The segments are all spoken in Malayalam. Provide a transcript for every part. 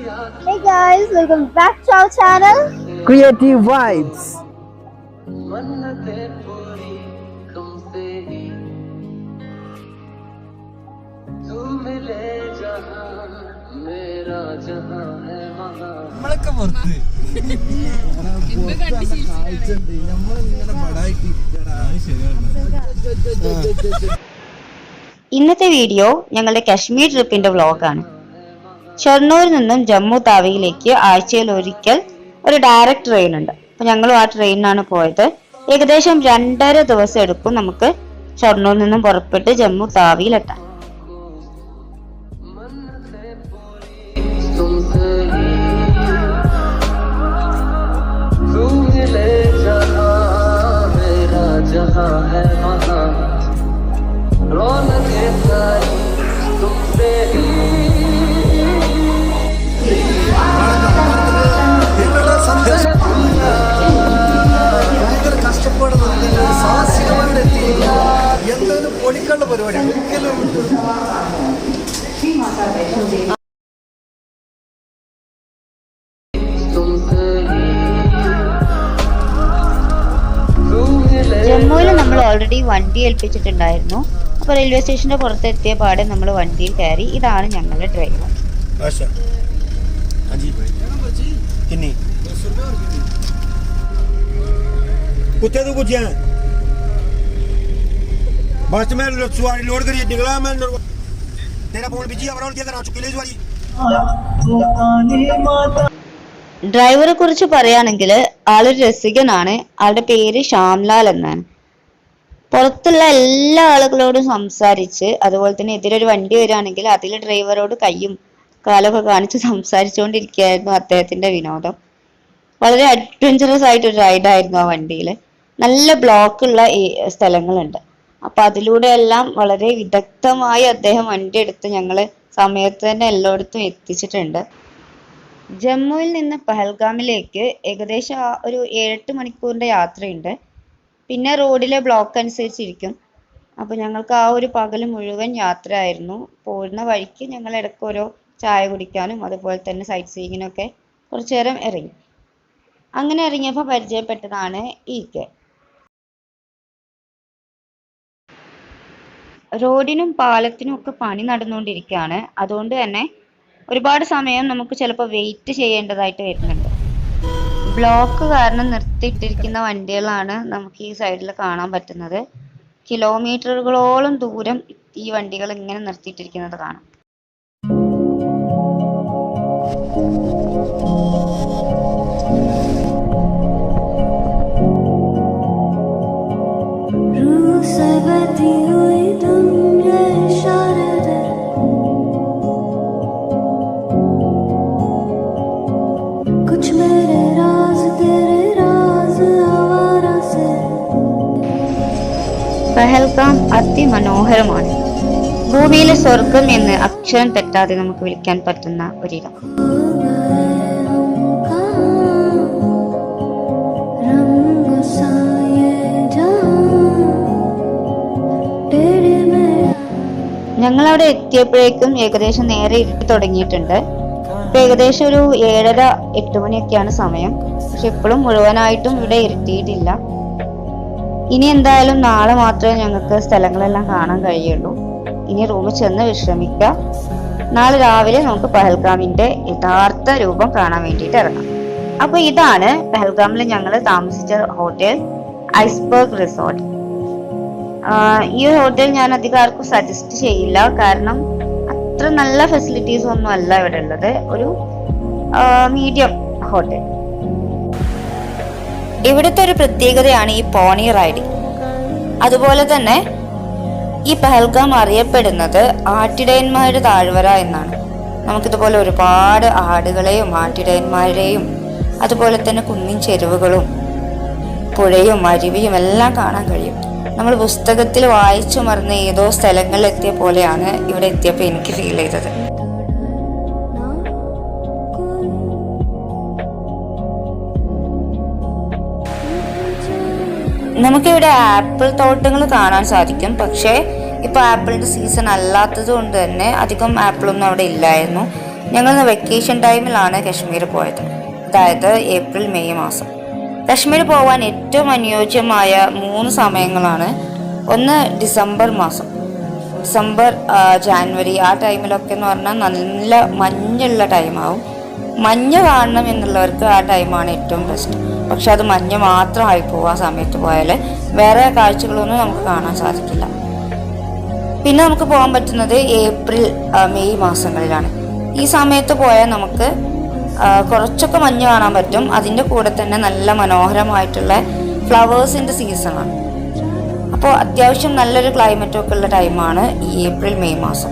Hey guys, welcome back to our channel Creative Vibes. നമ്മളൊക്കെ പുറത്ത് ഇന്നത്തെ വീഡിയോ ഞങ്ങളുടെ കശ്മീർ ട്രിപ്പിന്റെ വ്ലോഗാണ്. ഷൊർണൂരിൽ നിന്നും ജമ്മു താവിയിലേക്ക് ആഴ്ചയിൽ ഒരിക്കൽ ഒരു ഡയറക്റ്റ് ട്രെയിൻ ഉണ്ട്. അപ്പൊ ഞങ്ങളും ആ ട്രെയിനിനാണ് പോയത്. ഏകദേശം 2.5 ദിവസം എടുക്കും നമുക്ക് ഷൊർണൂരിൽ നിന്നും പുറപ്പെട്ട് ജമ്മു താവിയിലെത്താൻ. എന്തൊരു പൊടിക്കള്ള പരിപാടി ഒരിക്കലും ജമ്മുവിൽ നമ്മൾ ഓൾറെഡി വണ്ടി ഏൽപ്പിച്ചിട്ടുണ്ടായിരുന്നു. അപ്പൊ റെയിൽവേ സ്റ്റേഷന്റെ പുറത്തെത്തിയ പാടെ നമ്മൾ വണ്ടിയിൽ കയറി. ഇതാണ് ഞങ്ങളുടെ ഡ്രൈവർ. कुत्ते तो कुछ हैं बस में सवारी लोड करिए निकला मैं तेरा फोन बिजी अब क्या करा चुकी ले सवारी ഡ്രൈവറെ കുറിച്ച് പറയുകയാണെങ്കിൽ ആളൊരു രസികനാണ്. ആളുടെ പേര് ശ്യാംലാൽ എന്നാണ്. പുറത്തുള്ള എല്ലാ ആളുകളോടും സംസാരിച്ച്, അതുപോലെ തന്നെ എതിരൊരു വണ്ടി വരികയാണെങ്കിൽ അതിൽ ഡ്രൈവറോട് കയ്യും കാലൊക്കെ കാണിച്ച് സംസാരിച്ചുകൊണ്ടിരിക്കുകയായിരുന്നു അദ്ദേഹത്തിന്റെ വിനോദം. വളരെ അഡ്വഞ്ചറസ് ആയിട്ടൊരു റൈഡായിരുന്നു ആ വണ്ടിയിൽ. നല്ല ബ്ലോക്കുള്ള സ്ഥലങ്ങളുണ്ട്. അപ്പൊ അതിലൂടെ എല്ലാം വളരെ വിദഗ്ധമായി അദ്ദേഹം വണ്ടി എടുത്ത് ഞങ്ങള് സമയത്ത് തന്നെ എല്ലായിടത്തും എത്തിച്ചിട്ടുണ്ട്. ജമ്മുവിൽ നിന്ന് പഹൽഗാമിലേക്ക് ഏകദേശം ഒരു 7-8 മണിക്കൂറിന്റെ യാത്രയുണ്ട്. പിന്നെ റോഡിലെ ബ്ലോക്ക് അനുസരിച്ചിരിക്കും. അപ്പൊ ഞങ്ങൾക്ക് ആ ഒരു പകൽ മുഴുവൻ യാത്രയായിരുന്നു. പോരുന്ന വഴിക്ക് ഞങ്ങൾ ഇടയ്ക്ക് ഓരോ ചായ കുടിക്കാനും അതുപോലെ തന്നെ സൈറ്റ് സീയിങ്ങിനൊക്കെ കുറച്ചു നേരം ഇറങ്ങി. അങ്ങനെ ഇറങ്ങിയപ്പോൾ പരിചയപ്പെട്ടതാണ് ഈക്കെ. റോഡിനും പാലത്തിനും ഒക്കെ പണി നടന്നുകൊണ്ടിരിക്കുകയാണ്. അതുകൊണ്ട് തന്നെ ഒരുപാട് സമയം നമുക്ക് ചിലപ്പോൾ വെയിറ്റ് ചെയ്യേണ്ടതായിട്ട് വരുന്നുണ്ട്. ബ്ലോക്ക് കാരണം നിർത്തിയിട്ടിരിക്കുന്ന വണ്ടികളാണ് നമുക്ക് ഈ സൈഡിൽ കാണാൻ പറ്റുന്നത്. കിലോമീറ്ററുകളോളം ദൂരം ഈ വണ്ടികൾ ഇങ്ങനെ നിർത്തിയിട്ടിരിക്കുന്നത് കാണാം. പഹൽഗാം അതിമനോഹരമാണ്. ഭൂമിയിലെ സ്വർഗം എന്ന് അക്ഷരം തെറ്റാതെ നമുക്ക് വിളിക്കാൻ പറ്റുന്ന ഒരിടം. ഞങ്ങളവിടെ എത്തിയപ്പോഴേക്കും ഏകദേശം നേരെ ഇരുട്ടി തുടങ്ങിയിട്ടുണ്ട്. ഇപ്പൊ ഏകദേശം ഒരു 7:30-8 മണിയൊക്കെയാണ് സമയം. പക്ഷെ ഇപ്പോഴും മുഴുവനായിട്ടും ഇവിടെ ഇരുട്ടിയിട്ടില്ല. ഇനി എന്തായാലും നാളെ മാത്രമേ ഞങ്ങൾക്ക് സ്ഥലങ്ങളെല്ലാം കാണാൻ കഴിയുള്ളൂ. ഇനി റൂമിൽ ചെന്ന് വിശ്രമിക്കുക. നാളെ രാവിലെ നമുക്ക് പഹൽഗാമിന്റെ യഥാർത്ഥ രൂപം കാണാൻ വേണ്ടിയിട്ട് ഇറങ്ങാം. അപ്പൊ ഇതാണ് പഹൽഗാമിൽ ഞങ്ങൾ താമസിച്ച ഹോട്ടൽ, ഐസ്ബർഗ് റിസോർട്ട്. ഈ ഹോട്ടൽ ഞാൻ അധികം ആർക്കും സജസ്റ്റ് ചെയ്യില്ല. കാരണം അത്ര നല്ല ഫെസിലിറ്റീസ് ഒന്നും അല്ല ഇവിടെ ഉള്ളത്. ഒരു മീഡിയം ഹോട്ടൽ. ഇവിടുത്തെ ഒരു പ്രത്യേകതയാണ് ഈ പോണി റൈഡിങ്. അതുപോലെ തന്നെ ഈ പഹൽഗാം അറിയപ്പെടുന്നത് ആട്ടിടയന്മാരുടെ താഴ്വര എന്നാണ്. നമുക്കിതുപോലെ ഒരുപാട് ആടുകളെയും ആട്ടിടയന്മാരെയും അതുപോലെ തന്നെ കുന്നിൻ ചെരുവുകളും പുഴയും അരുവിയും എല്ലാം കാണാൻ കഴിയും. നമ്മൾ പുസ്തകത്തിൽ വായിച്ചു മറന്ന ഏതോ സ്ഥലങ്ങളിൽ എത്തിയ പോലെയാണ് ഇവിടെ എത്തിയപ്പോൾ എനിക്ക് ഫീൽ ചെയ്തത്. നമുക്കിവിടെ ആപ്പിൾ തോട്ടങ്ങൾ കാണാൻ സാധിക്കും. പക്ഷേ ഇപ്പൊ ആപ്പിളിന്റെ സീസൺ അല്ലാത്തത് കൊണ്ട് തന്നെ അധികം ആപ്പിളൊന്നും അവിടെ ഇല്ലായിരുന്നു. ഞങ്ങൾ വെക്കേഷൻ ടൈമിലാണ് കാശ്മീർ പോയത്, അതായത് ഏപ്രിൽ മെയ് മാസം. കാശ്മീർ പോകാൻ ഏറ്റവും അനുയോജ്യമായ 3 സമയങ്ങളാണ്. ഒന്ന് ഡിസംബർ മാസം, ഡിസംബർ ജാനുവരി ആ ടൈമിലൊക്കെ എന്ന് പറഞ്ഞാൽ നല്ല മഞ്ഞുള്ള ടൈമാവും. മഞ്ഞ് കാണണം എന്നുള്ളവർക്ക് ആ ടൈമാണ് ഏറ്റവും ബെസ്റ്റ്. പക്ഷെ അത് മഞ്ഞ് മാത്രമായി പോകും. ആ സമയത്ത് പോയാൽ വേറെ കാഴ്ചകളൊന്നും നമുക്ക് കാണാൻ സാധിക്കില്ല. പിന്നെ നമുക്ക് പോകാൻ പറ്റുന്നത് ഏപ്രിൽ മെയ് മാസങ്ങളിലാണ്. ഈ സമയത്ത് പോയാൽ നമുക്ക് കുറച്ചൊക്കെ മഞ്ഞ് കാണാൻ പറ്റും. അതിൻ്റെ കൂടെ തന്നെ നല്ല മനോഹരമായിട്ടുള്ള ഫ്ലവേഴ്സിൻ്റെ സീസണാണ്. അപ്പോൾ അത്യാവശ്യം നല്ലൊരു ക്ലൈമറ്റൊക്കെ ഉള്ള ടൈമാണ് ഈ ഏപ്രിൽ മെയ് മാസം.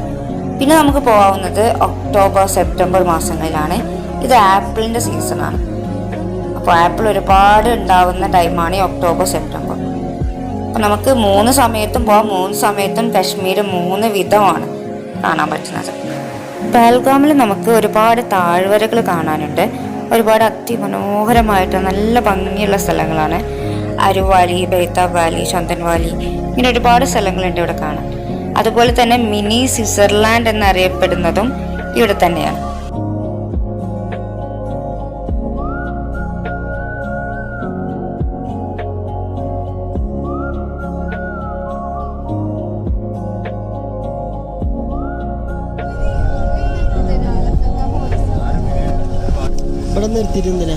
പിന്നെ നമുക്ക് പോകാവുന്നത് ഒക്ടോബർ സെപ്റ്റംബർ മാസങ്ങളിലാണ്. ഇത് ആപ്പിളിൻ്റെ സീസണാണ്. അപ്പോൾ ആപ്പിൾ ഒരുപാട് ഉണ്ടാവുന്ന ടൈമാണ് ഈ ഒക്ടോബർ സെപ്റ്റംബർ. അപ്പോൾ നമുക്ക് 3 സമയത്തും പോകാം. 3 സമയത്തും കാശ്മീർ 3 വിധമാണ് കാണാൻ പറ്റുന്നത്. പഹൽഗാമിൽ നമുക്ക് ഒരുപാട് താഴ്വരകൾ കാണാനുണ്ട്. ഒരുപാട് അതിമനോഹരമായിട്ട് നല്ല ഭംഗിയുള്ള സ്ഥലങ്ങളാണ്. അരുവാലി, ബൈതാബ് വാലി, ചന്ദൻ വാലി, ഇങ്ങനെ ഒരുപാട് സ്ഥലങ്ങളുണ്ട് ഇവിടെ കാണാൻ. അതുപോലെ തന്നെ മിനി സ്വിറ്റ്സർലാൻഡ് എന്നറിയപ്പെടുന്നതും ഇവിടെ തന്നെയാണ്. ഇവിടെ നിർത്തിയിരുന്നില്ല.